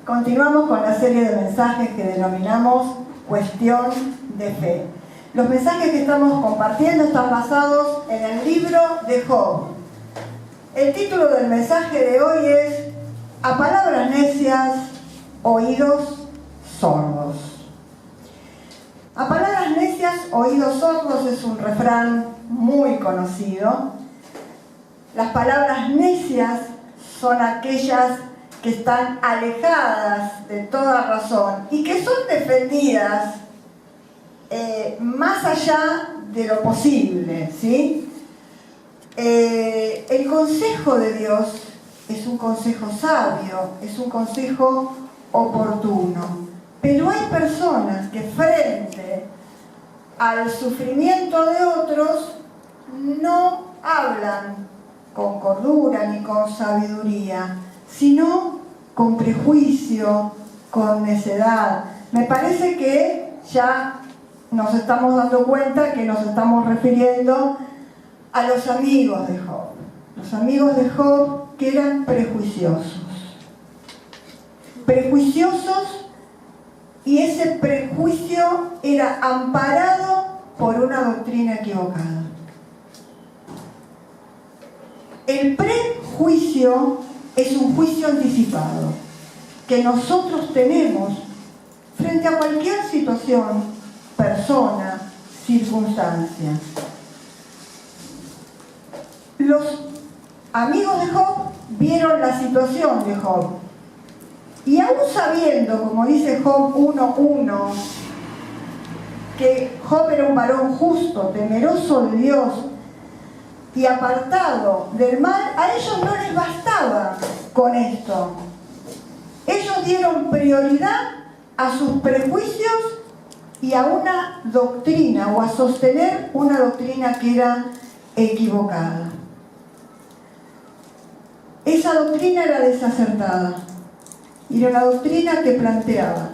Continuamos con la serie de mensajes que denominamos Cuestión de Fe. Los mensajes que estamos compartiendo están basados en el libro de Job. El título del mensaje de hoy es A palabras necias, oídos sordos. A palabras necias, oídos sordos es un refrán muy conocido. Las palabras necias son aquellas que están alejadas de toda razón y que son defendidas más allá de lo posible, ¿sí? El consejo de Dios es un consejo sabio, es un consejo oportuno, pero hay personas que frente al sufrimiento de otros no hablan con cordura ni con sabiduría, sino con prejuicio, con necedad. Me parece que ya nos estamos dando cuenta que nos estamos refiriendo a los amigos de Job. Los amigos de Job que eran prejuiciosos. Prejuiciosos, y ese prejuicio era amparado por una doctrina equivocada. El prejuicio es un juicio anticipado que nosotros tenemos frente a cualquier situación, persona, circunstancia. Los amigos de Job vieron la situación de Job y aún sabiendo, como dice Job 1:1, que Job era un varón justo, temeroso de Dios y apartado del mal, a ellos no les bastaba con esto. Ellos dieron prioridad a sus prejuicios y a una doctrina, o a sostener una doctrina que era equivocada. Esa doctrina era desacertada. Y era una doctrina que planteaba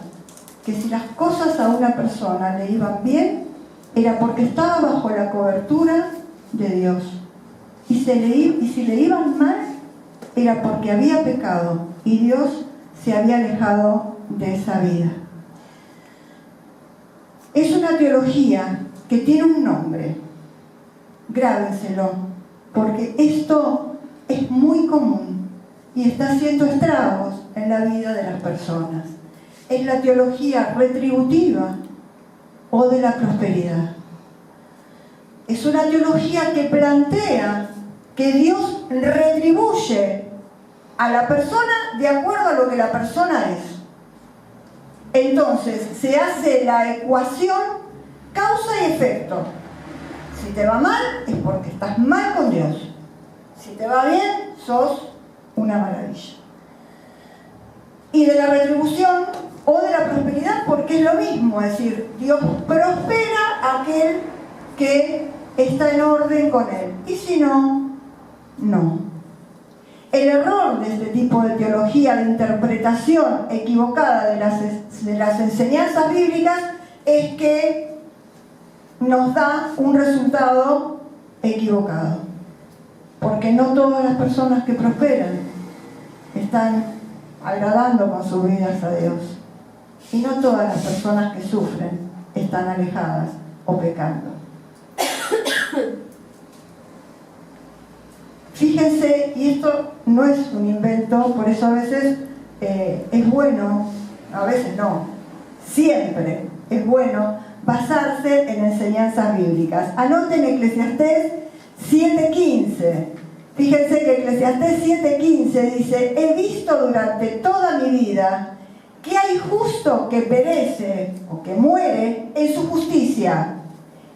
que si las cosas a una persona le iban bien, era porque estaba bajo la cobertura de Dios. Y si le iban mal, era porque había pecado y Dios se había alejado de esa vida. Es una teología que tiene un nombre. Grábenselo, porque esto es muy común y está haciendo estragos en la vida de las personas. Es la teología retributiva o de la prosperidad. Es una teología que plantea que Dios retribuye a la persona de acuerdo a lo que la persona es. Entonces se hace la ecuación causa y efecto. Si te va mal es porque estás mal con Dios. Si te va bien, sos una maravilla. Y de la retribución o de la prosperidad, porque es lo mismo, es decir, Dios prospera a aquel que está en orden con Él. Y si no, no. El error de este tipo de teología, de interpretación equivocada de las enseñanzas bíblicas, es que nos da un resultado equivocado. Porque no todas las personas que prosperan están agradando con sus vidas a Dios. Y no todas las personas que sufren están alejadas o pecando. Fíjense, y esto no es un invento, por eso a veces es bueno, a veces no, siempre es bueno basarse en enseñanzas bíblicas. Anoten Eclesiastés 7:15. Fíjense que Eclesiastés 7:15 dice: he visto durante toda mi vida que hay justo que perece o que muere en su justicia,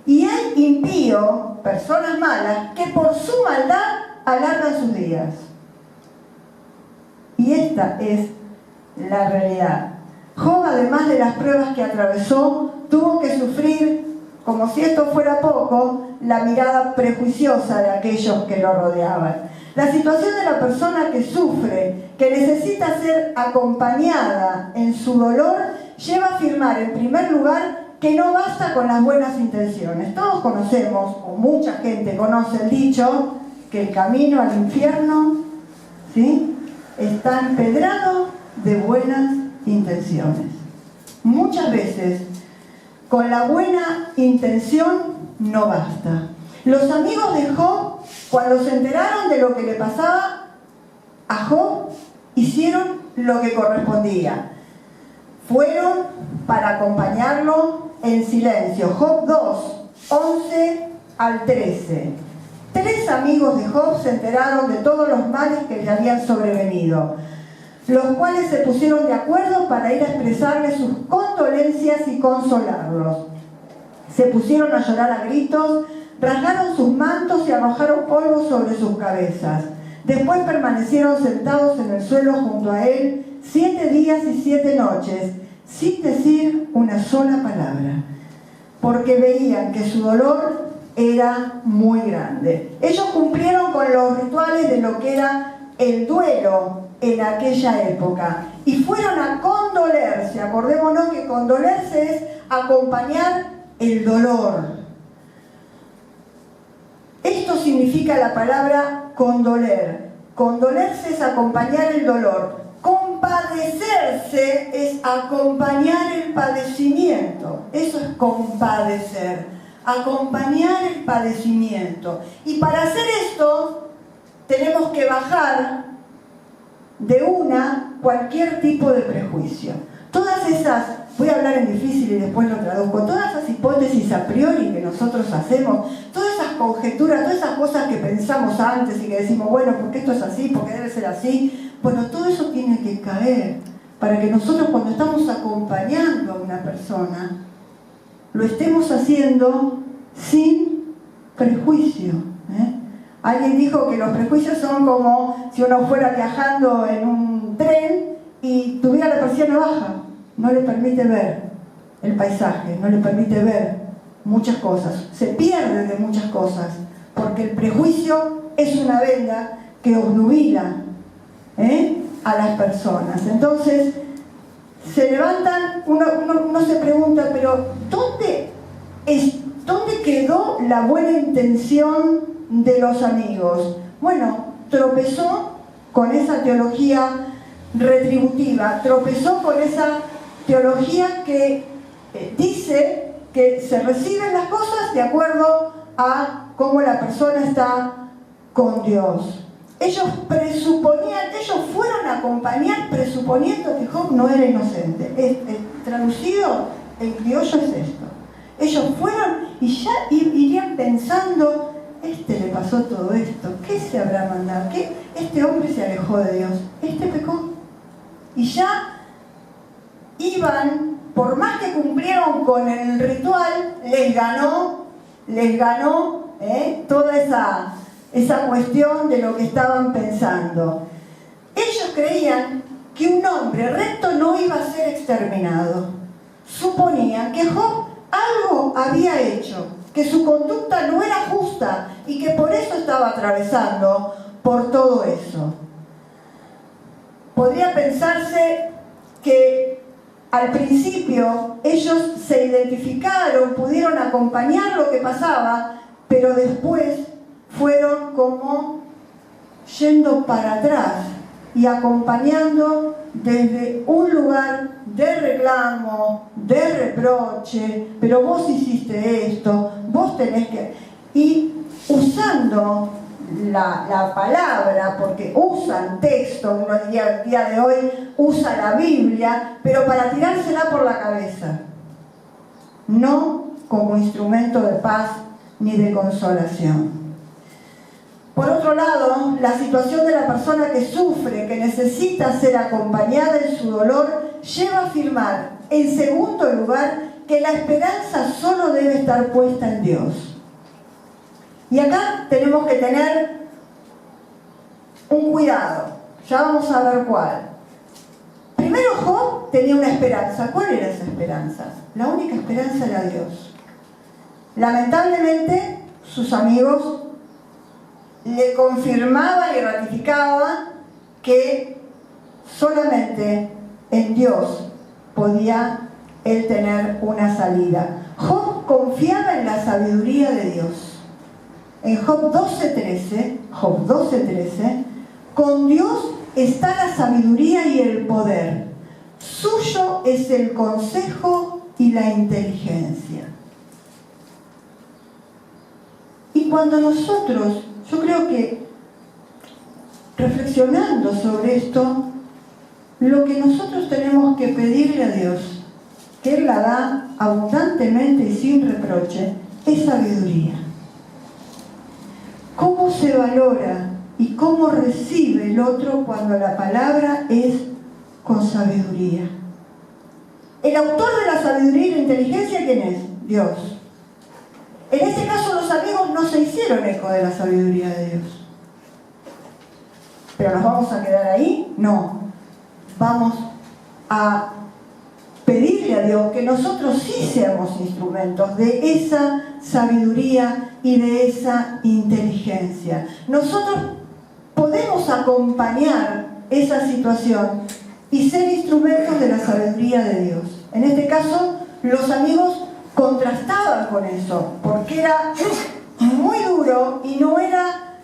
y hay impío, personas malas, que por su maldad alargan sus días. Y esta es la realidad. Job, además de las pruebas que atravesó, tuvo que sufrir, como si esto fuera poco, la mirada prejuiciosa de aquellos que lo rodeaban. La situación de la persona que sufre, que necesita ser acompañada en su dolor, lleva a afirmar en primer lugar que no basta con las buenas intenciones. Todos conocemos, o mucha gente conoce el dicho, que el camino al infierno, ¿sí?, está empedrado de buenas intenciones. Muchas veces, con la buena intención no basta. Los amigos de Job, cuando se enteraron de lo que le pasaba a Job, hicieron lo que correspondía. Fueron para acompañarlo en silencio. Job 2, 11 al 13. 3 amigos de Job se enteraron de todos los males que le habían sobrevenido, los cuales se pusieron de acuerdo para ir a expresarle sus condolencias y consolarlos. Se pusieron a llorar a gritos, rasgaron sus mantos y arrojaron polvo sobre sus cabezas. Después permanecieron sentados en el suelo junto a él 7 días y 7 noches, sin decir una sola palabra, porque veían que su dolor era muy grande. Ellos cumplieron con los rituales de lo que era el duelo en aquella época y fueron a condolerse. Acordémonos que condolerse es acompañar el dolor. Esto significa la palabra condoler. Condolerse es acompañar el dolor. Compadecerse es acompañar el padecimiento. Eso es compadecer, acompañar el padecimiento. Y para hacer esto tenemos que bajar de cualquier tipo de prejuicio. Todas esas, voy a hablar en difícil y después lo traduzco, todas esas hipótesis a priori que nosotros hacemos, todas esas conjeturas, todas esas cosas que pensamos antes y que decimos, bueno, porque esto es así, porque debe ser así, bueno, todo eso tiene que caer para que nosotros cuando estamos acompañando a una persona, lo estemos haciendo sin prejuicio. Alguien dijo que los prejuicios son como si uno fuera viajando en un tren y tuviera la persiana baja, no le permite ver el paisaje, no le permite ver muchas cosas, se pierde de muchas cosas, porque el prejuicio es una venda que obnubila a las personas. Entonces, se levantan, uno se pregunta, pero ¿dónde quedó la buena intención de los amigos? Bueno, tropezó con esa teología retributiva, tropezó con esa teología que dice que se reciben las cosas de acuerdo a cómo la persona está con Dios. Ellos fueron a acompañar presuponiendo que Job no era inocente. Traducido en criollo es esto. Ellos fueron y ya irían pensando, le pasó todo esto, ¿qué se habrá mandado? ¿Qué? Este hombre se alejó de Dios, pecó. Y ya iban, por más que cumplieron con el ritual, les ganó toda esa cuestión de lo que estaban pensando. Ellos creían que un hombre recto no iba a ser exterminado. Suponían que Job algo había hecho, que su conducta no era justa y que por eso estaba atravesando por todo eso. Podría pensarse que al principio ellos se identificaron, pudieron acompañar lo que pasaba, pero después fueron como yendo para atrás y acompañando desde un lugar de reclamo, de reproche, pero vos hiciste esto, vos tenés que... Y usando la palabra, porque usan texto, uno diría el día de hoy, usa la Biblia, pero para tirársela por la cabeza, no como instrumento de paz ni de consolación. Por otro lado, la situación de la persona que sufre, que necesita ser acompañada en su dolor, lleva a afirmar, en segundo lugar, que la esperanza solo debe estar puesta en Dios. Y acá tenemos que tener un cuidado. Ya vamos a ver cuál. Primero, Job tenía una esperanza. ¿Cuál era esa esperanza? La única esperanza era Dios. Lamentablemente, sus amigos le confirmaban y ratificaban que solamente en Dios podía él tener una salida. Job confiaba en la sabiduría de Dios. En Job 12:13, con Dios está la sabiduría y el poder. suyo es el consejo y la inteligencia. Y cuando nosotros, yo creo que reflexionando sobre esto, lo que nosotros tenemos que pedirle a Dios, que Él la da abundantemente y sin reproche, es sabiduría. ¿Cómo se valora y cómo recibe el otro cuando la palabra es con sabiduría? El autor de la sabiduría y la inteligencia, ¿quién es? Dios. En este caso los amigos no se hicieron eco de la sabiduría de Dios. ¿Pero nos vamos a quedar ahí? No. Vamos a pedirle a Dios que nosotros sí seamos instrumentos de esa sabiduría y de esa inteligencia. Nosotros podemos acompañar esa situación y ser instrumentos de la sabiduría de Dios. En este caso, los amigos contrastaban con eso, porque era muy duro y no era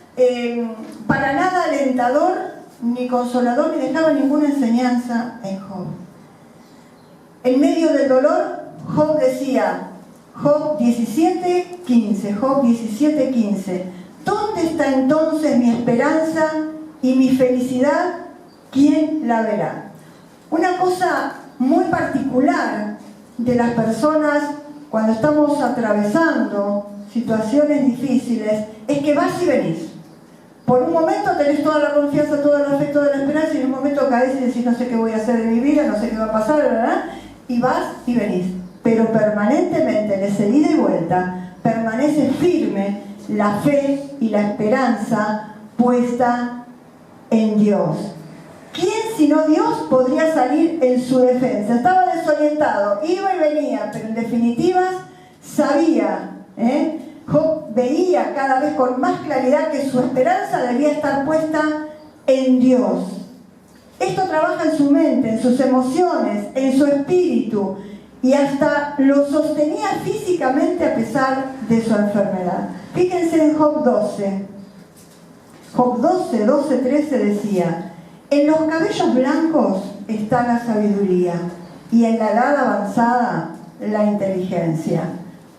para nada alentador, ni consolador, ni dejaba ninguna enseñanza en Job. En medio del dolor, Job decía, Job 17:15, ¿dónde está entonces mi esperanza y mi felicidad? ¿Quién la verá? Una cosa muy particular de las personas cuando estamos atravesando situaciones difíciles es que vas y venís. Por un momento tenés toda la confianza, toda la fe, toda la esperanza, y en un momento caes y decís, no sé qué voy a hacer de mi vida, no sé qué va a pasar, ¿verdad? Y vas y venís. Pero permanentemente en ese ida y vuelta permanece firme la fe y la esperanza puesta en Dios. ¿Quién sino Dios podría salir en su defensa? Estaba desorientado, iba y venía, pero en definitiva sabía, Job veía cada vez con más claridad que su esperanza debía estar puesta en Dios. Esto trabaja en su mente, en sus emociones, en su espíritu, y hasta lo sostenía físicamente a pesar de su enfermedad. Fíjense en Job 12. Job 12:13 decía, en los cabellos blancos está la sabiduría, y en la edad avanzada la inteligencia.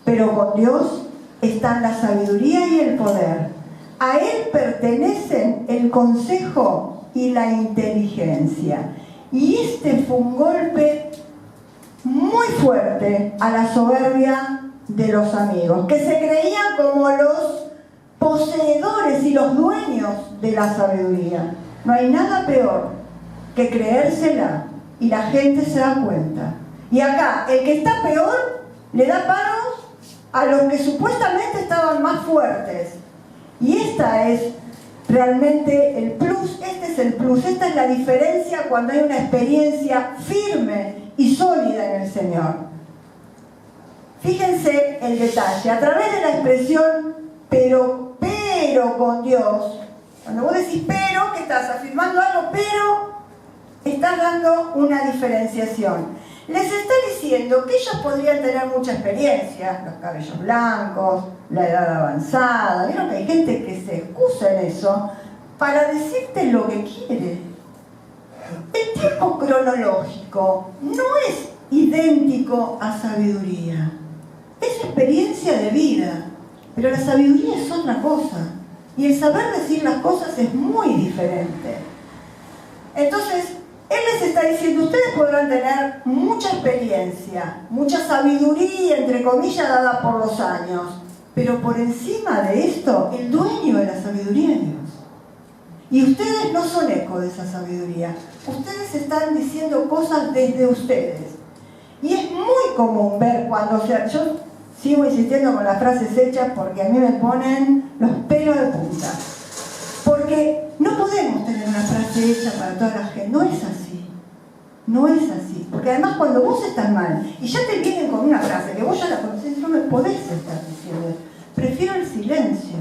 Pero con Dios están la sabiduría y el poder. A Él pertenecen el consejo y la inteligencia. Y este fue un golpe muy fuerte a la soberbia de los amigos, que se creían como los poseedores y los dueños de la sabiduría. No hay nada peor que creérsela y la gente se da cuenta. Y acá, el que está peor le da paros a los que supuestamente estaban más fuertes. Y esta es realmente el plus, este es el plus, esta es la diferencia cuando hay una experiencia firme y sólida en el Señor. Fíjense el detalle, a través de la expresión pero con Dios. Cuando vos decís pero, que estás afirmando algo, pero estás dando una diferenciación. Les está diciendo que ellos podrían tener mucha experiencia, los cabellos blancos, la edad avanzada. Vieron que hay gente que se excusa en eso para decirte lo que quiere. El tiempo cronológico no es idéntico a sabiduría. Es experiencia de vida, pero la sabiduría es otra cosa. Y el saber decir las cosas es muy diferente. Entonces, Él les está diciendo, ustedes podrán tener mucha experiencia, mucha sabiduría, entre comillas, dada por los años, pero por encima de esto, el dueño de la sabiduría es Dios. Y ustedes no son eco de esa sabiduría. Ustedes están diciendo cosas desde ustedes. Y es muy común ver cuando yo sigo insistiendo con las frases hechas porque a mí me ponen los pelos de punta. Porque no podemos tener una frase hecha para toda la gente. No es así. No es así. Porque además cuando vos estás mal y ya te vienen con una frase que vos ya la conocés, no me podés estar diciendo. Prefiero el silencio.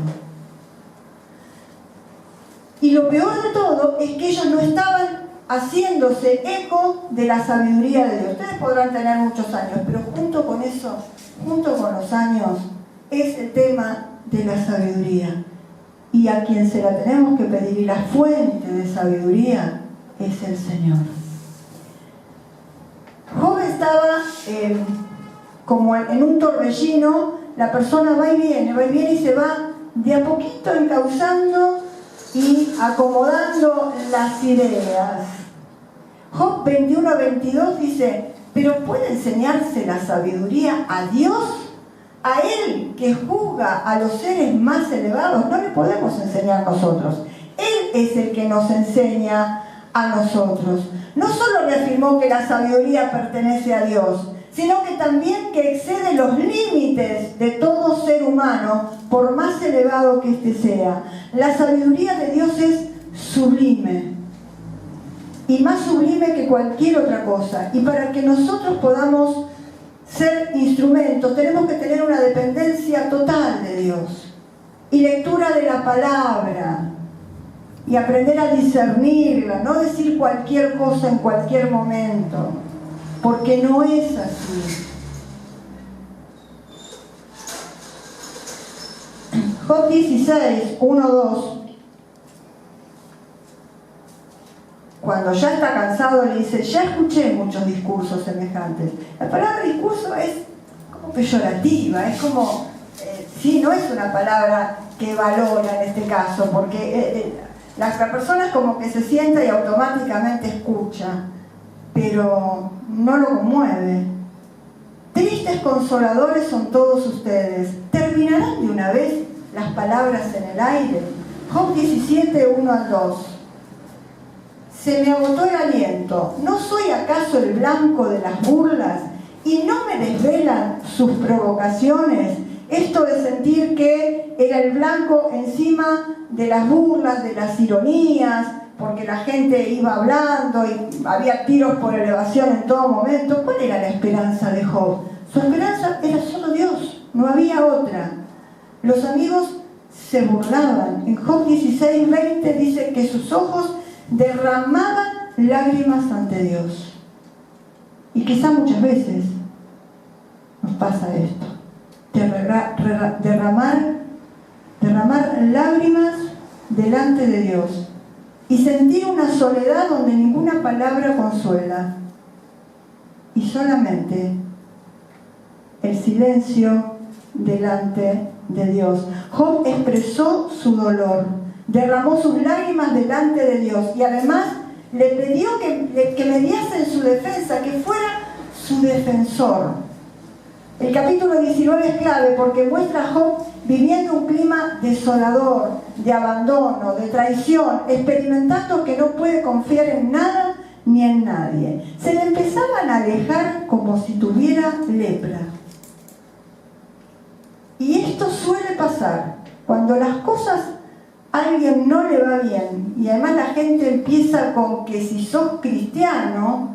Y lo peor de todo es que ellos no estaban haciéndose eco de la sabiduría de Dios. Ustedes podrán tener muchos años, pero junto con eso, junto con los años, es el tema de la sabiduría. Y a quien se la tenemos que pedir, y la fuente de sabiduría, es el Señor. como en un torbellino, la persona va y viene y se va de a poquito encauzando y acomodando las ideas. Job 21:22 dice: pero ¿puede enseñarse la sabiduría a Dios? A Él que juzga a los seres más elevados, no le podemos enseñar nosotros. Él es el que nos enseña a nosotros. No solo reafirmó que la sabiduría pertenece a Dios, sino que también que excede los límites de todo ser humano, por más elevado que éste sea. La sabiduría de Dios es sublime, y más sublime que cualquier otra cosa. Y para que nosotros podamos ser instrumentos, tenemos que tener una dependencia total de Dios, y lectura de la palabra, y aprender a discernirla, no decir cualquier cosa en cualquier momento, porque no es así. Job 16, 1-2, cuando ya está cansado le dice: ya escuché muchos discursos semejantes. La palabra discurso es como peyorativa, es como, sí, no es una palabra que valora en este caso, porque la persona es como que se sienta y automáticamente escucha, pero no lo conmueve. Tristes consoladores son todos ustedes. ¿Terminarán de una vez las palabras en el aire? Job 17, 1-2. Se me agotó el aliento. ¿No soy acaso el blanco de las burlas? ¿Y no me desvelan sus provocaciones? Esto de sentir que era el blanco encima de las burlas, de las ironías, porque la gente iba hablando y había tiros por elevación en todo momento. ¿Cuál era la esperanza de Job? Su esperanza era solo Dios, no había otra. Los amigos se burlaban. En Job 16:20 dice que sus ojos derramaban lágrimas ante Dios. Y quizá muchas veces nos pasa esto, derramar lágrimas delante de Dios y sentir una soledad donde ninguna palabra consuela, y solamente el silencio delante de Dios. Job expresó su dolor, derramó sus lágrimas delante de Dios, y además le pidió que mediase en su defensa, que fuera su defensor. El capítulo 19 es clave porque muestra a Job viviendo un clima desolador, de abandono, de traición, experimentando que no puede confiar en nada ni en nadie. Se le empezaban a alejar como si tuviera lepra. Y esto suele pasar cuando las cosas a alguien no le va bien, y además la gente empieza con que si sos cristiano,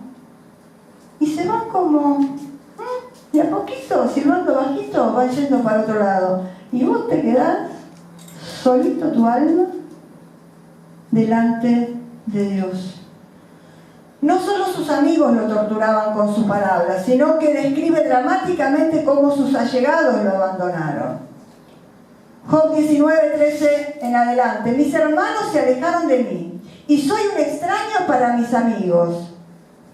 y se van como de a poquito, silbando bajito, van yendo para otro lado, y vos te quedás solito, tu alma, delante de Dios. No solo sus amigos lo torturaban con sus palabras, sino que describe dramáticamente cómo sus allegados lo abandonaron. Job 19:13 en adelante: mis hermanos se alejaron de mí, y soy un extraño para mis amigos.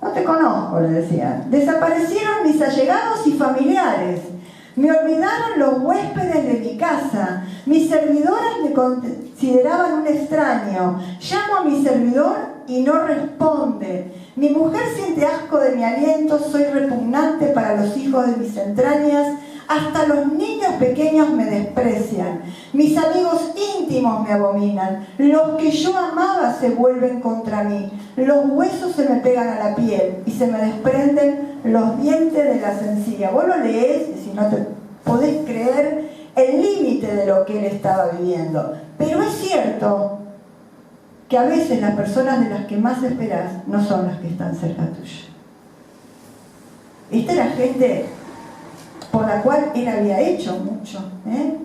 No te conozco, le decían. Desaparecieron mis allegados y familiares. Me olvidaron los huéspedes de mi casa. Mis servidoras me consideraban un extraño. Llamo a mi servidor y no responde. Mi mujer siente asco de mi aliento. Soy repugnante para los hijos de mis entrañas. Hasta los niños pequeños me desprecian. Mis amigos íntimos me abominan. Los que yo amaba se vuelven contra mí. Los huesos se me pegan a la piel y se me desprenden los dientes de las encías. Vos lo lees y si no te podés creer el límite de lo que él estaba viviendo. Pero es cierto que a veces las personas de las que más esperás no son las que están cerca tuyo. Esta era gente por la cual él había hecho mucho,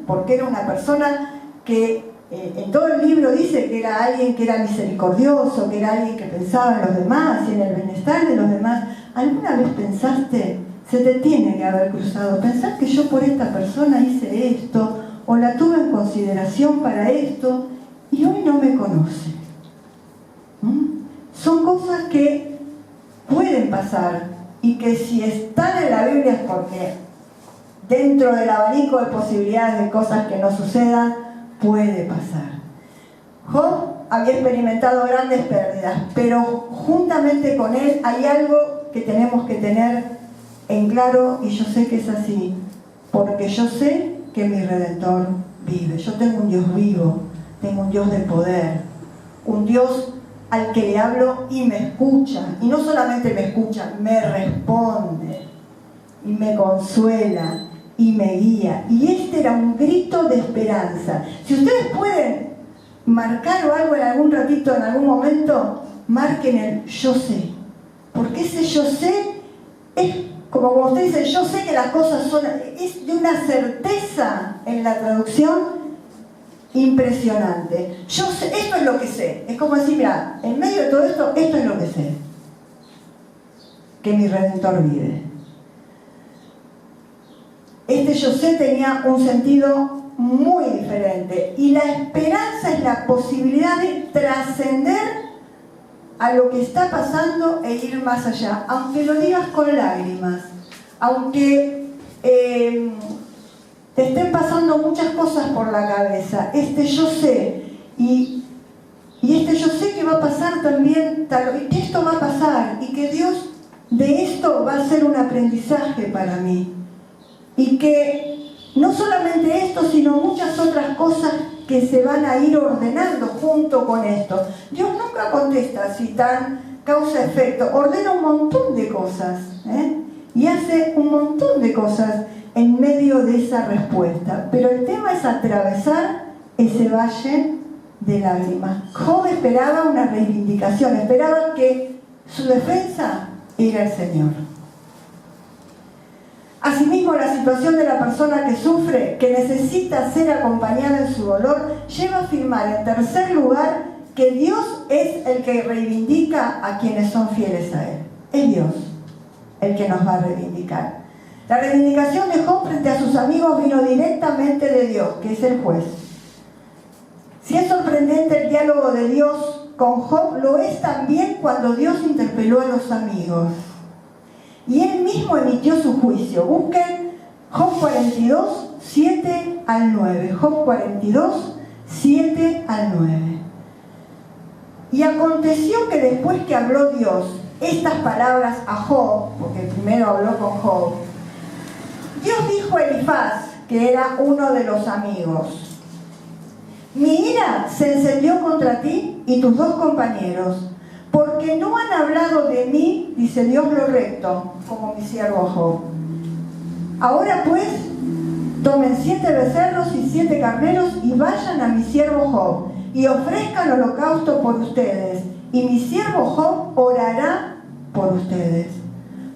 porque era una persona que en todo el libro dice que era alguien que era misericordioso, que era alguien que pensaba en los demás y en el bienestar de los demás. ¿Alguna vez pensaste, se te tiene que haber cruzado, pensar que yo por esta persona hice esto o la tuve en consideración para esto y hoy no me conoce? Son cosas que pueden pasar y que si están en la Biblia es porque dentro del abanico de posibilidades de cosas que no sucedan, puede pasar. Job había experimentado grandes pérdidas, pero juntamente con él hay algo que tenemos que tener en claro, y yo sé que es así, porque yo sé que mi Redentor vive. Yo tengo un Dios vivo, tengo un Dios de poder, un Dios al que le hablo y me escucha, y no solamente me escucha, me responde, y me consuela, y me guía. Y este era un grito de esperanza. Si ustedes pueden marcar o algo en algún ratito, en algún momento, marquen el yo sé, porque ese yo sé es como usted dice, yo sé que las cosas son, es de una certeza en la traducción impresionante. Yo sé, esto es lo que sé. Es como decir, mira, en medio de todo esto, esto es lo que sé. Que mi Redentor vive. Este yo sé tenía un sentido muy diferente. Y la esperanza es la posibilidad de trascender a lo que está pasando e ir más allá. Aunque lo digas con lágrimas, aunque te estén pasando muchas cosas por la cabeza, este yo sé, y este yo sé que va a pasar también, que esto va a pasar, y que Dios de esto va a ser un aprendizaje para mí, y que no solamente esto, sino muchas otras cosas que se van a ir ordenando junto con esto. Dios nunca contesta así tan causa-efecto, ordena un montón de cosas, y hace un montón de cosas en medio de esa respuesta. Pero el tema es atravesar ese valle de lágrimas. Job esperaba una reivindicación, esperaba que su defensa era el Señor. Asimismo, la situación de la persona que sufre, que necesita ser acompañada en su dolor, lleva a afirmar en tercer lugar que Dios es el que reivindica a quienes son fieles a Él. Es Dios el que nos va a reivindicar. La reivindicación de Job frente a sus amigos vino directamente de Dios, que es el juez. Si es sorprendente el diálogo de Dios con Job, lo es también cuando Dios interpeló a los amigos. Y Él mismo emitió su juicio. Busquen Job 42, 7 al 9. Job 42, 7 al 9. Y aconteció que después que habló Dios estas palabras a Job, porque primero habló con Job, Dios dijo a Elifaz, que era uno de los amigos: mi ira se encendió contra ti y tus dos compañeros, porque no han hablado de mí, dice Dios, lo recto, como mi siervo Job. Ahora pues, tomen 7 becerros y 7 carneros y vayan a mi siervo Job y ofrezcan holocausto por ustedes, y mi siervo Job orará por ustedes.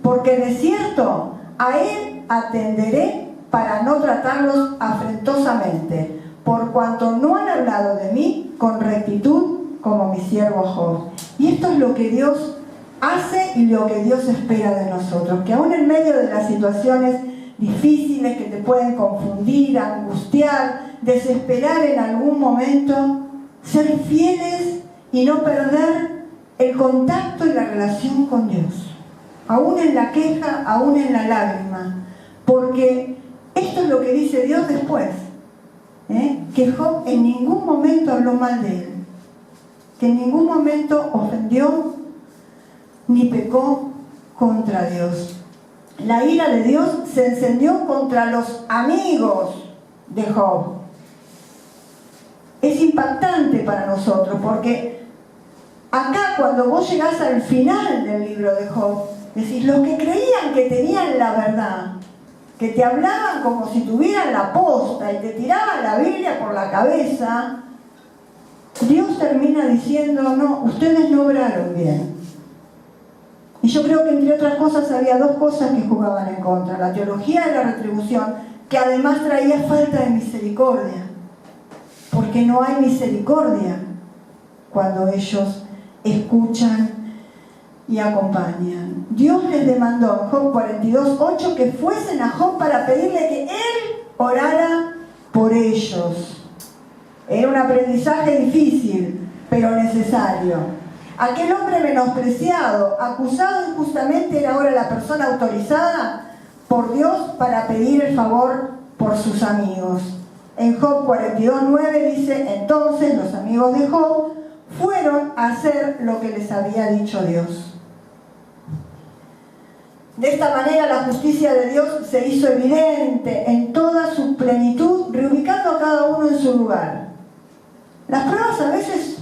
Porque de cierto, a él atenderé para no tratarlos afrentosamente, por cuanto no han hablado de mí con rectitud como mi siervo Job. Y esto es lo que Dios hace y lo que Dios espera de nosotros, que aún en medio de las situaciones difíciles que te pueden confundir, angustiar, desesperar en algún momento, ser fieles y no perder el contacto y la relación con Dios, aún en la queja, aún en la lágrima, porque esto es lo que dice Dios después, que Job en ningún momento habló mal de él, que en ningún momento ofendió ni pecó contra Dios. La ira de Dios se encendió contra los amigos de Job. Es impactante para nosotros, porque acá cuando vos llegás al final del libro de Job, decís, los que creían que tenían la verdad, que te hablaban como si tuvieran la posta y te tiraban la Biblia por la cabeza, Dios termina diciendo, no, ustedes no obraron bien. Y yo creo que entre otras cosas había dos cosas que jugaban en contra: la teología de la retribución, que además traía falta de misericordia, porque no hay misericordia cuando ellos escuchan y acompañan. Dios les demandó en Job 42:8 que fuesen a Job para pedirle que él orara por ellos. Era un aprendizaje difícil, pero necesario. Aquel hombre menospreciado, acusado injustamente, era ahora la persona autorizada por Dios para pedir el favor por sus amigos. En Job 42:9 dice: entonces los amigos de Job fueron a hacer lo que les había dicho Dios. De esta manera la justicia de Dios se hizo evidente en toda su plenitud, reubicando a cada uno en su lugar. Las pruebas a veces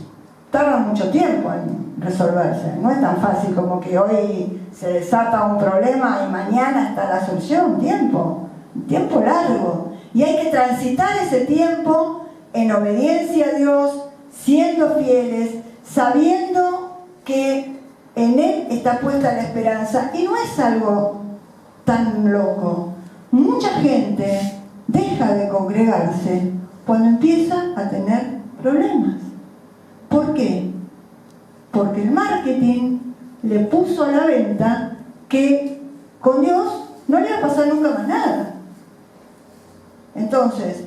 tardan mucho tiempo en resolverse. No es tan fácil como que hoy se desata un problema y mañana está la solución. Un tiempo largo. Y hay que transitar ese tiempo en obediencia a Dios, siendo fieles, sabiendo que en Él está puesta la esperanza. Y no es algo tan loco. Mucha gente deja de congregarse cuando empieza a tener problemas. ¿Por qué? Porque el marketing le puso a la venta que con Dios no le va a pasar nunca más nada. Entonces,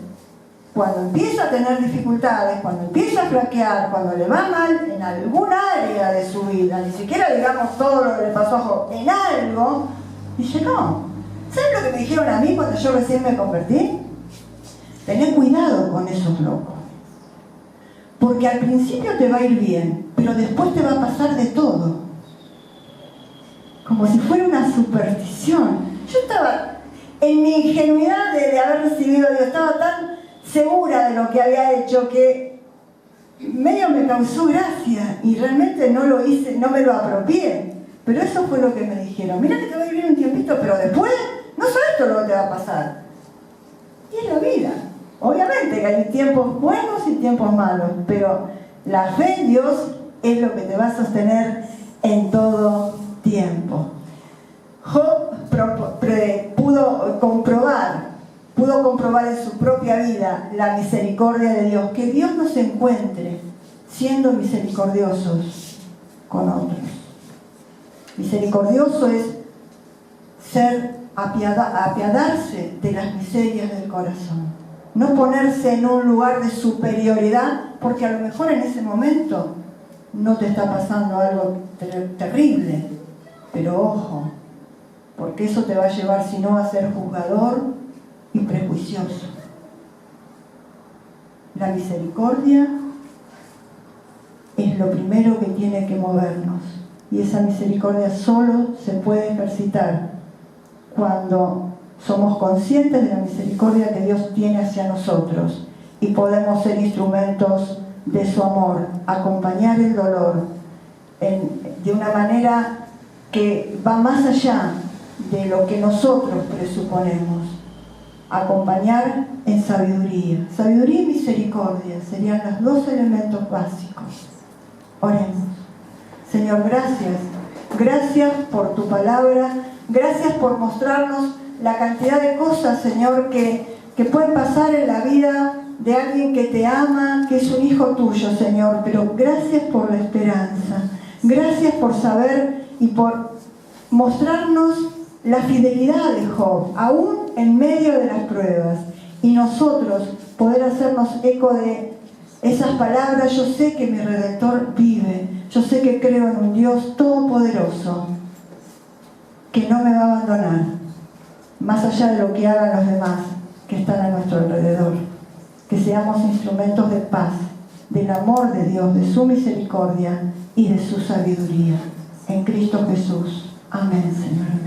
cuando empieza a tener dificultades, cuando empieza a flaquear, cuando le va mal en algún área de su vida, ni siquiera digamos todo lo que le pasó a Job, en algo, dice: no, ¿sabes lo que me dijeron a mí cuando yo recién me convertí? Tené cuidado con esos locos, porque al principio te va a ir bien, pero después te va a pasar de todo, como si fuera una superstición. Yo estaba en mi ingenuidad de haber recibido a Dios, estaba tan segura de lo que había hecho que medio me causó gracia y realmente no lo hice, no me lo apropié. Pero eso fue lo que me dijeron: mira que te va a vivir un tiempito, pero después no sabes todo lo que te va a pasar. Y es la vida. Obviamente que hay tiempos buenos y tiempos malos, pero la fe en Dios es lo que te va a sostener en todo tiempo. Job pudo comprobar en su propia vida la misericordia de Dios, que Dios nos encuentre siendo misericordiosos con otros. Misericordioso es apiadarse de las miserias del corazón, no ponerse en un lugar de superioridad, porque a lo mejor en ese momento no te está pasando algo terrible, pero ojo, porque eso te va a llevar, si no, a ser juzgador y prejuicioso. La misericordia es lo primero que tiene que movernos, y esa misericordia solo se puede ejercitar cuando somos conscientes de la misericordia que Dios tiene hacia nosotros y podemos ser instrumentos de su amor, acompañar el dolor de una manera que va más allá de lo que nosotros presuponemos. Acompañar en sabiduría. Sabiduría y misericordia serían los dos elementos básicos. Oremos. Señor, gracias. Gracias por tu palabra. Gracias por mostrarnos la cantidad de cosas, Señor, que pueden pasar en la vida de alguien que te ama, que es un hijo tuyo, Señor. Pero gracias por la esperanza. Gracias por saber y por mostrarnos la fidelidad de Job, aún en medio de las pruebas. Y nosotros poder hacernos eco de esas palabras: yo sé que mi Redentor vive, yo sé que creo en un Dios todopoderoso, que no me va a abandonar, más allá de lo que hagan los demás que están a nuestro alrededor. Que seamos instrumentos de paz, del amor de Dios, de su misericordia y de su sabiduría. En Cristo Jesús. Amén, Señor.